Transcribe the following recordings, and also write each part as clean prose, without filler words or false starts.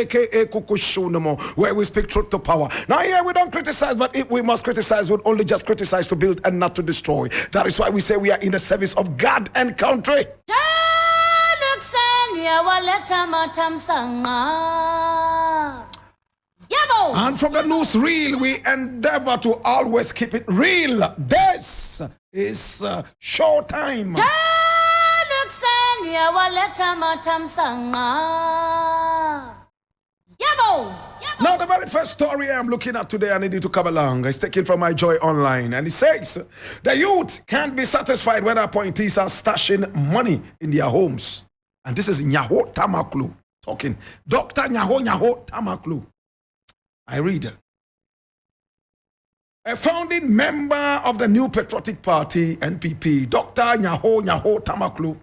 aka Kukushunumo, where we speak truth to power. Now here we don't criticize, but if we must criticize, we'll only just criticize to build and not to destroy. That is why we say we are in the service of God and country. And from the newsreel, we endeavor to always keep it real. This is showtime. Now, the very first story I'm looking at today, I need you to come along. It's taken from My Joy Online. And it says, the youth can't be satisfied when appointees are stashing money in their homes. And this is Nyaho Tamaklu talking. Dr. Nyaho Tamaklu. I read. A founding member of the New Patriotic Party, NPP, Dr. Nyaho Tamaklu,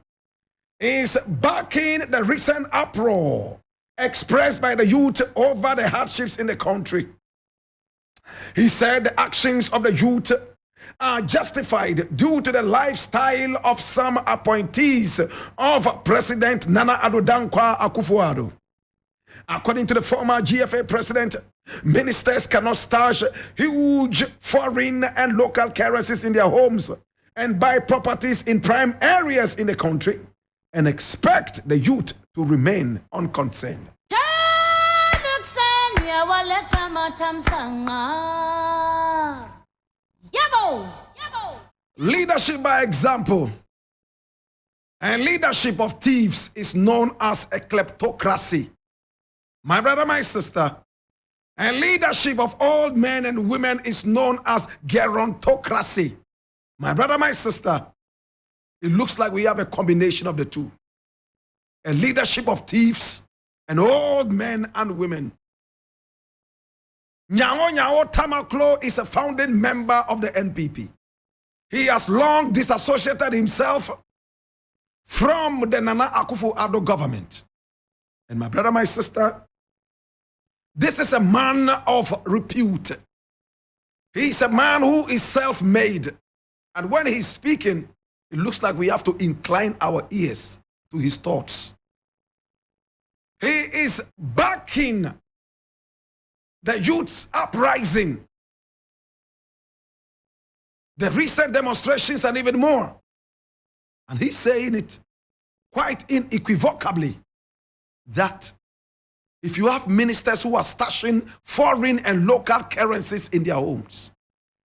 is backing the recent uproar expressed by the youth over the hardships in the country. He said the actions of the youth are justified due to the lifestyle of some appointees of President Nana Addo Dankwa Akufo-Addo. According to the former GFA president, ministers cannot stash huge foreign and local currencies in their homes and buy properties in prime areas in the country and expect the youth to remain unconcerned. Leadership by example and leadership of thieves is known as a kleptocracy. My brother, my sister, and leadership of old men and women is known as gerontocracy. My brother, my sister, it looks like we have a combination of the two. A leadership of thieves and old men and women. Nyaho Tamaklo is a founding member of the NPP. He has long disassociated himself from the Nana Akufo-Addo government. And my brother, my sister, this is a man of repute. He's a man who is self-made. And when he's speaking, it looks like we have to incline our ears to his thoughts. He is backing the youth's uprising, the recent demonstrations, and even more. And he's saying it quite unequivocally that if you have ministers who are stashing foreign and local currencies in their homes,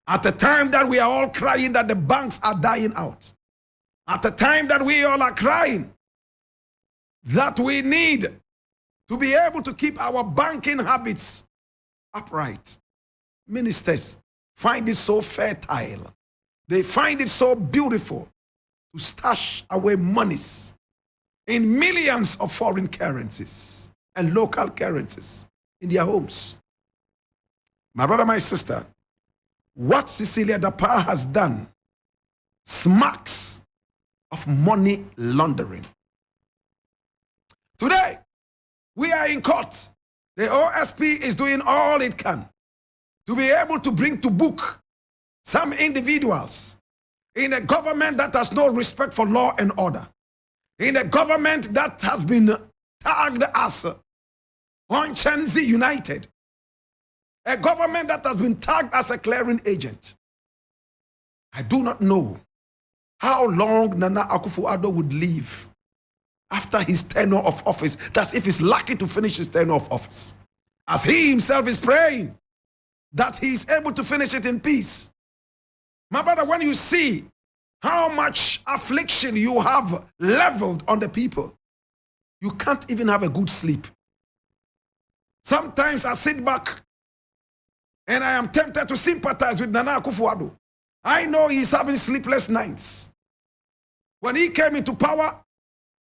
at the time that we are all crying that the banks are dying out, at the time that we all are crying that we need to be able to keep our banking habits upright, ministers find it so fertile, they find it so beautiful to stash away monies in millions of foreign currencies and local currencies in their homes. My brother, my sister, what Cecilia Dapa has done smacks of money laundering. Today, we are in court. The OSP is doing all it can to be able to bring to book some individuals in a government that has no respect for law and order, in a government that has been tagged as Onchenzi United, a government that has been tagged as a clearing agent. I do not know how long Nana Akufo-Addo would live after his tenure of office. That's if he's lucky to finish his tenure of office. As he himself is praying that he is able to finish it in peace. My brother, when you see how much affliction you have leveled on the people, you can't even have a good sleep. Sometimes I sit back and I am tempted to sympathize with Nana Akufo-Addo. I know he's having sleepless nights. When he came into power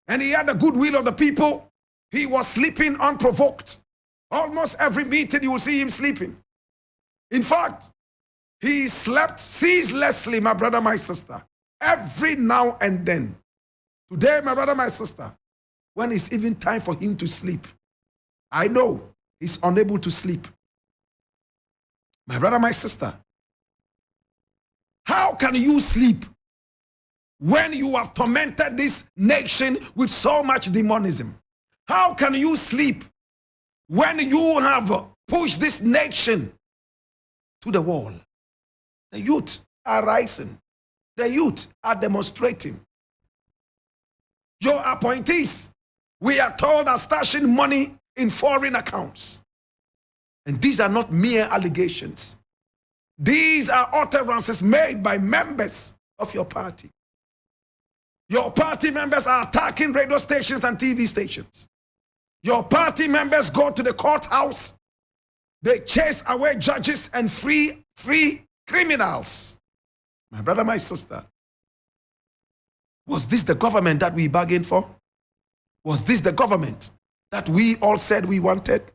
and he had the goodwill of the people, he was sleeping unprovoked. Almost every meeting you will see him sleeping. In fact, he slept ceaselessly, my brother, my sister, every now and then. Today, my brother, my sister, when it's even time for him to sleep, I know he's unable to sleep. My brother, my sister, how can you sleep when you have tormented this nation with so much demonism? How can you sleep when you have pushed this nation to the wall, the youth are rising. The youth are demonstrating. Your appointees, we are told, are stashing money in foreign accounts. And these are not mere allegations. These are utterances made by members of your party. Your party members are attacking radio stations and TV stations. Your party members go to the courthouse. They chase away judges and free criminals. My brother, my sister, was this the government that we bargained for? Was this the government that we all said we wanted?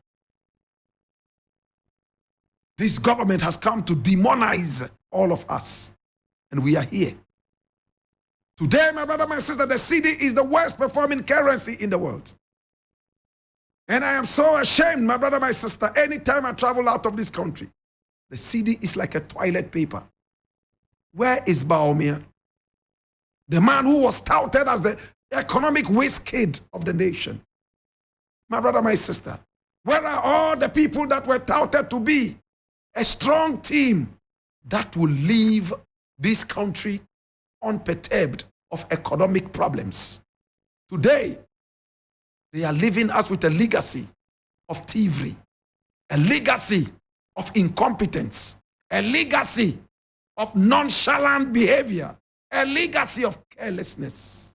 This government has come to demonize all of us, and we are here. Today, my brother, my sister, the cedi is the worst performing currency in the world. And I am so ashamed, my brother, my sister, anytime I travel out of this country, the cedi is like a toilet paper. Where is Baumia? The man who was touted as the economic whiz kid of the nation. My brother, my sister, where are all the people that were touted to be a strong team that will leave this country unperturbed of economic problems? Today, they are leaving us with a legacy of thievery, a legacy of incompetence, a legacy of nonchalant behavior, a legacy of carelessness.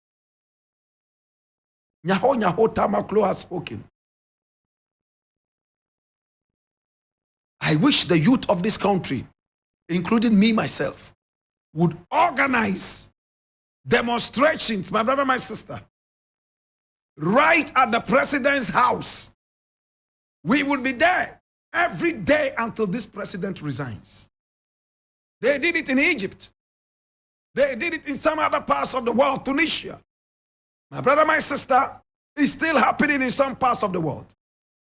Nyaho Tamaklo has spoken. I wish the youth of this country, including me myself, would organize demonstrations, my brother, my sister, right at the president's house. We will be there every day until this president resigns. They did it in Egypt. They did it in some other parts of the world, Tunisia. My brother, my sister, it's still happening in some parts of the world.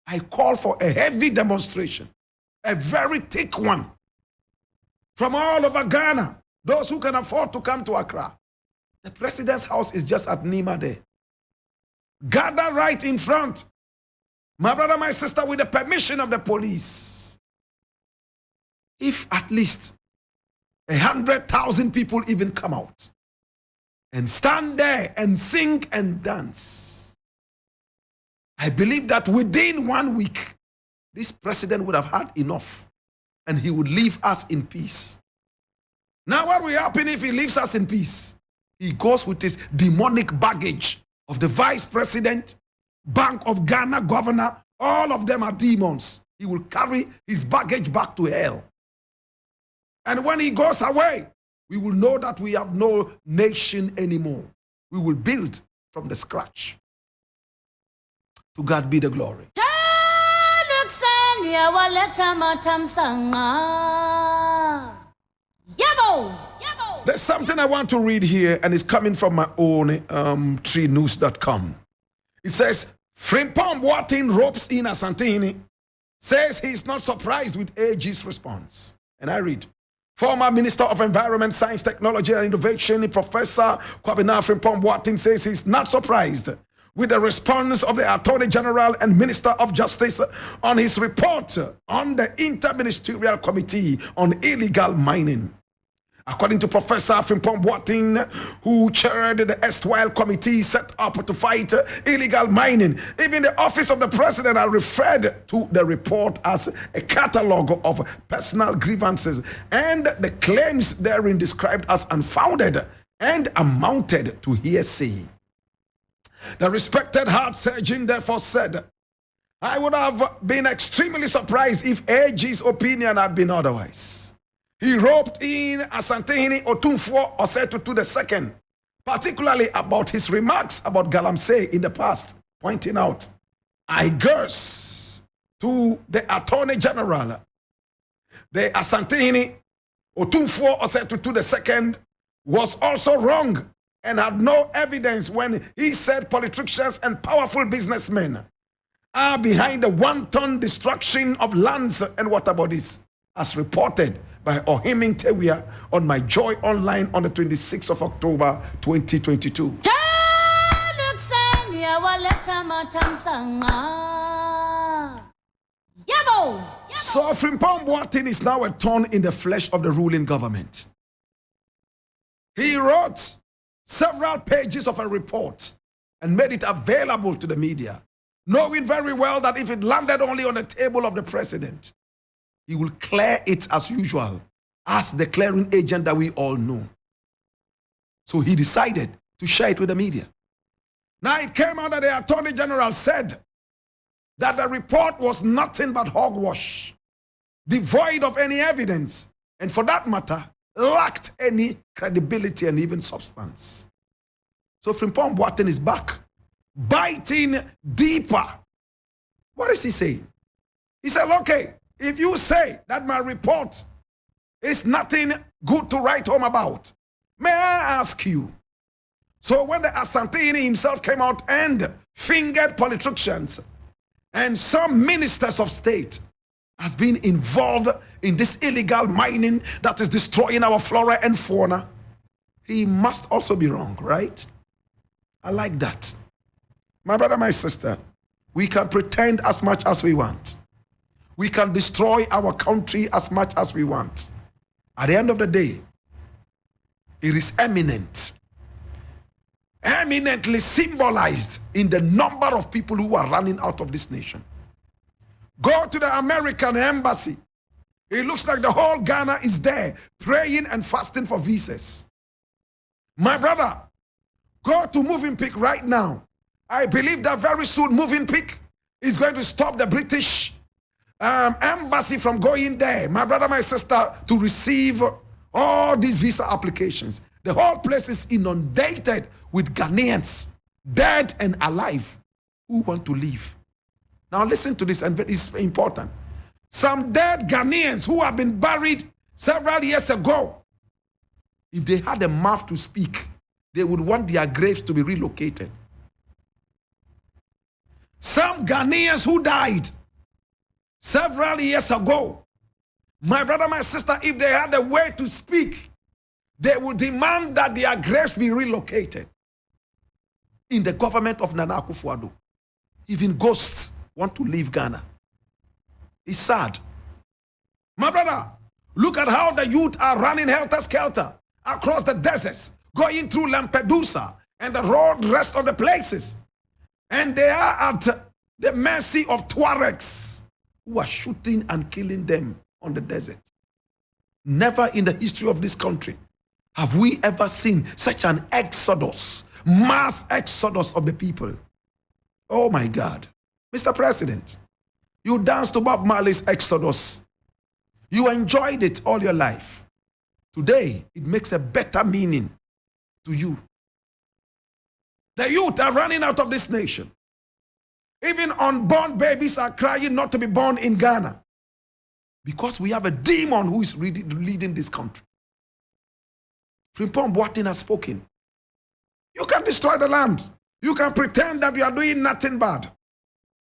I call for a heavy demonstration, a very thick one, from all over Ghana, those who can afford to come to Accra. The president's house is just at Nima there. Gather right in front, my brother, my sister, with the permission of the police. If at least 100,000 people even come out and stand there and sing and dance, I believe that within 1 week, this president would have had enough and he would leave us in peace. Now what will happen if he leaves us in peace? He goes with his demonic baggage of the vice president, Bank of Ghana governor, all of them are demons. He will carry his baggage back to hell. And when he goes away, we will know that we have no nation anymore. We will build from the scratch. To God be the glory. There's something I want to read here, and it's coming from my own treenews.com. It says, Frimpong Boateng ropes in Asantini, says he's not surprised with AG's response. And I read, former Minister of Environment, Science, Technology and Innovation, Professor Kwabena Frimpong Boateng says he's not surprised with the response of the Attorney General and Minister of Justice on his report on the Interministerial Committee on Illegal Mining. According to Professor Frimpong Boateng, who chaired the erstwhile committee set up to fight illegal mining, even the office of the president are referred to the report as a catalogue of personal grievances, and the claims therein described as unfounded and amounted to hearsay. The respected heart surgeon therefore said, I would have been extremely surprised if AG's opinion had been otherwise. He roped in Asantehene Otumfuo Osei-Tutu II, particularly about his remarks about Galamsey in the past, pointing out, I guess to the Attorney General, the Asantehene Otumfuo Osei-Tutu II was also wrong and had no evidence when he said politicians and powerful businessmen are behind the wanton destruction of lands and water bodies, as reported by Ohiming Tewia on My Joy Online on the 26th of October 2022. So Frimpong Boateng is now a thorn in the flesh of the ruling government. He wrote several pages of a report and made it available to the media, knowing very well that if it landed only on the table of the president, he will clear it as usual, as the clearing agent that we all know. So he decided to share it with the media. Now it came out that the Attorney General said that the report was nothing but hogwash, devoid of any evidence, and for that matter, lacked any credibility and even substance. So Frimpong Boateng is back, biting deeper. What is he saying? He says, okay, if you say that my report is nothing good to write home about, may I ask you, so when the Asantehene himself came out and fingered politicians and some ministers of state has been involved in this illegal mining that is destroying our flora and fauna, he must also be wrong, right? I like that. My brother, my sister, we can pretend as much as we want. We can destroy our country as much as we want. At the end of the day, it is eminently symbolized in the number of people who are running out of this nation. Go to the American embassy. It looks like the whole Ghana is there praying and fasting for visas. My brother, go to Moving Pick right now. I believe that very soon Moving Pick is going to stop the British embassy from going there, my brother, my sister, to receive all these visa applications. The whole place is inundated with Ghanaians, dead and alive, who want to leave. Now listen to this, and it's important. Some dead Ghanaians who have been buried several years ago, if they had a mouth to speak, they would want their graves to be relocated. Some Ghanaians who died several years ago, my brother, my sister, if they had a way to speak, they would demand that their graves be relocated. In the government of Nana Akufo-Addo, even ghosts want to leave Ghana. It's sad. My brother, look at how the youth are running helter-skelter across the deserts, going through Lampedusa and the rest of the places. And they are at the mercy of Tuaregs who are shooting and killing them on the desert. Never in the history of this country have we ever seen such an exodus, mass exodus of the people. Oh my God. Mr. President, you danced to Bob Marley's Exodus. You enjoyed it all your life. Today, it makes a better meaning to you. The youth are running out of this nation. Even unborn babies are crying not to be born in Ghana, because we have a demon who is leading this country. Frimpong Boateng has spoken. You can destroy the land. You can pretend that you are doing nothing bad.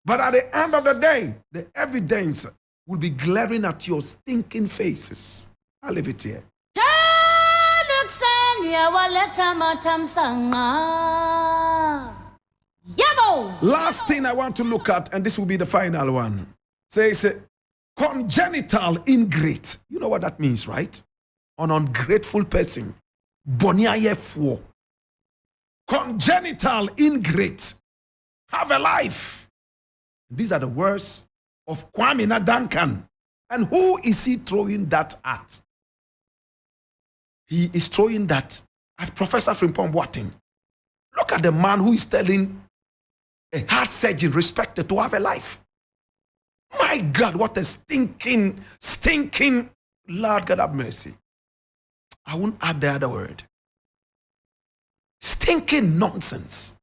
But at the end of the day, the evidence will be glaring at your stinking faces. I'll leave it here. Last thing I want to look at, and this will be the final one, says congenital ingrate. You know what that means, right? An ungrateful person. Boniayefo. Congenital ingrate. Have a life. These are the words of Kwame Duncan. And who is he throwing that at? He is throwing that at Professor Frimpong Boateng. Look at the man who is telling a heart surgeon respected to have a life. My God, what a stinking, Lord God have mercy. I won't add the other word. Stinking nonsense.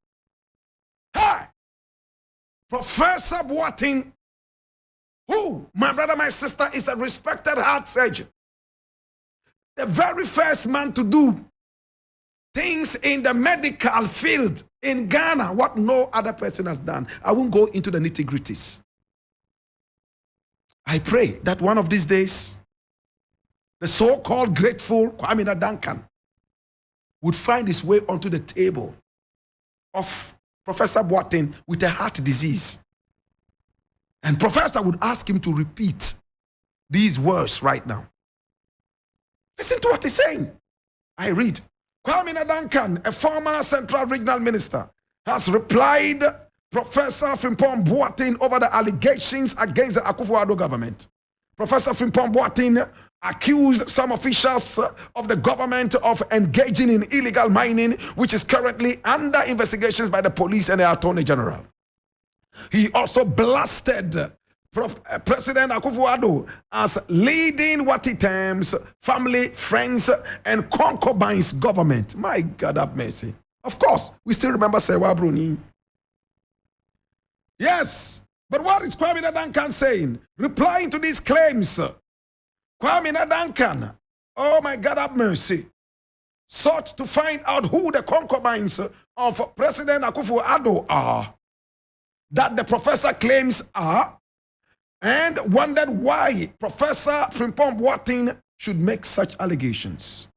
Hey! Professor Boateng, who, my brother, my sister, is a respected heart surgeon. The very first man to do things in the medical field in Ghana, what no other person has done. I won't go into the nitty-gritties. I pray that one of these days, the so-called grateful Kwame Duncan would find his way onto the table of Professor Boateng with a heart disease. And Professor would ask him to repeat these words right now. Listen to what he's saying. I read. Kwame Duncan, a former Central Regional Minister, has replied Professor Frimpong Boateng over the allegations against the Akufo-Addo government. Professor Frimpong Boateng accused some officials of the government of engaging in illegal mining, which is currently under investigations by the police and the Attorney General. He also blasted President Akufo-Addo as leading what he terms family, friends, and concubines government. My God have mercy. Of course, we still remember Sewa Bruni. Yes, but what is Kwame Duncan saying? Replying to these claims, Kwame Duncan, oh my God have mercy, sought to find out who the concubines of President Akufo-Addo are, that the professor claims are, and wondered why Professor Frimpong Boateng should make such allegations.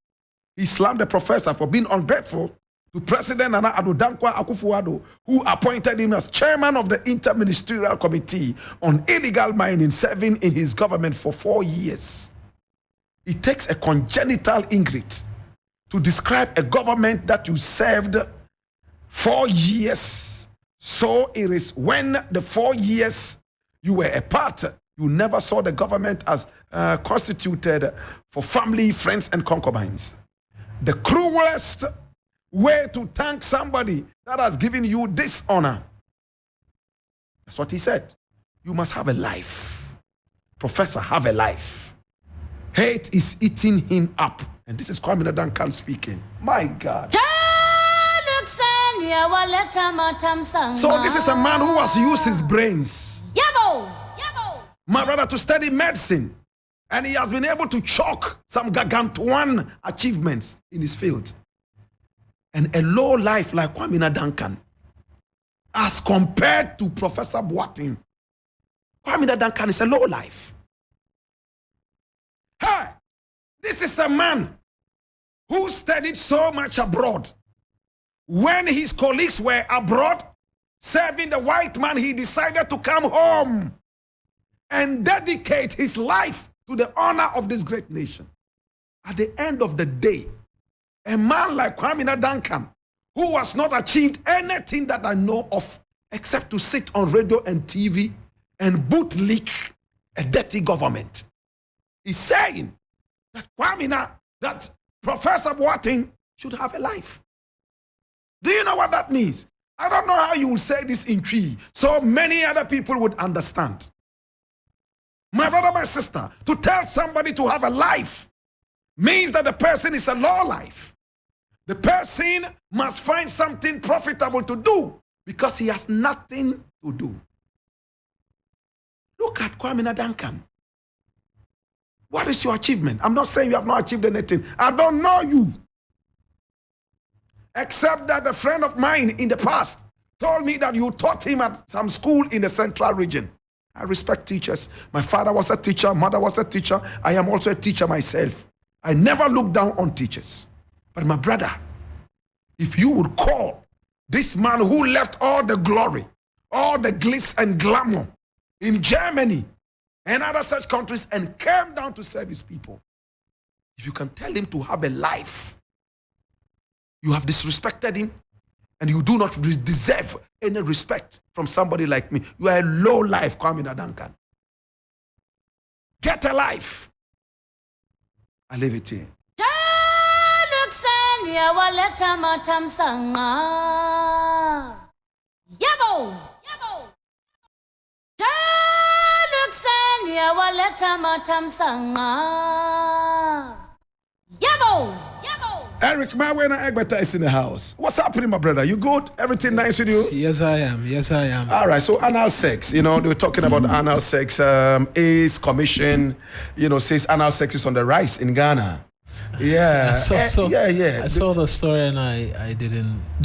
He slammed the professor for being ungrateful to President Nana Addo Dankwa Akufo-Addo, who appointed him as chairman of the Interministerial Committee on Illegal Mining, serving in his government for 4 years. It takes a congenital ingrate to describe a government that you served 4 years. So it is when the 4 years you were a part, you never saw the government as constituted for family, friends, and concubines. The cruelest way to thank somebody that has given you this honor. That's what he said. You must have a life. Professor, have a life. Hate is eating him up. And this is Kwame Duncan speaking. My God. So this is a man who has used his brains, my brother, to study medicine. And he has been able to chalk some gargantuan achievements in his field. And a low life like Kwame Duncan, as compared to Professor Boateng, Kwame Duncan is a low life. Hey, this is a man who studied so much abroad. When his colleagues were abroad serving the white man, he decided to come home and dedicate his life to the honor of this great nation. At the end of the day, a man like Kwame Duncan, who has not achieved anything that I know of except to sit on radio and TV and bootlick a dirty government, is saying that that Professor Boateng should have a life. Do you know what that means? I don't know how you will say this in Tree, so many other people would understand. My brother, my sister, to tell somebody to have a life means that the person is a low life. The person must find something profitable to do because he has nothing to do. Look at Kwame Duncan. What is your achievement? I'm not saying you have not achieved anything. I don't know you. Except that a friend of mine in the past told me that you taught him at some school in the central region. I respect teachers. My father was a teacher, mother was a teacher. I am also a teacher myself. I never look down on teachers. But my brother, if you would call this man who left all the glory, all the glitz and glamour in Germany and other such countries and came down to serve his people, if you can tell him to have a life, you have disrespected him and you do not deserve any respect from somebody like me. You are a low life, Kwame Duncan. Get a life. I leave it here. Eric Mawena Egbeta is in the house. What's happening, my brother? You good? Everything nice with you? Yes, I am. Yes, I am. All right. So anal sex, they were talking about anal sex. ACE Commission, says anal sex is on the rise in Ghana. Yeah. I saw yeah. I saw the story and I didn't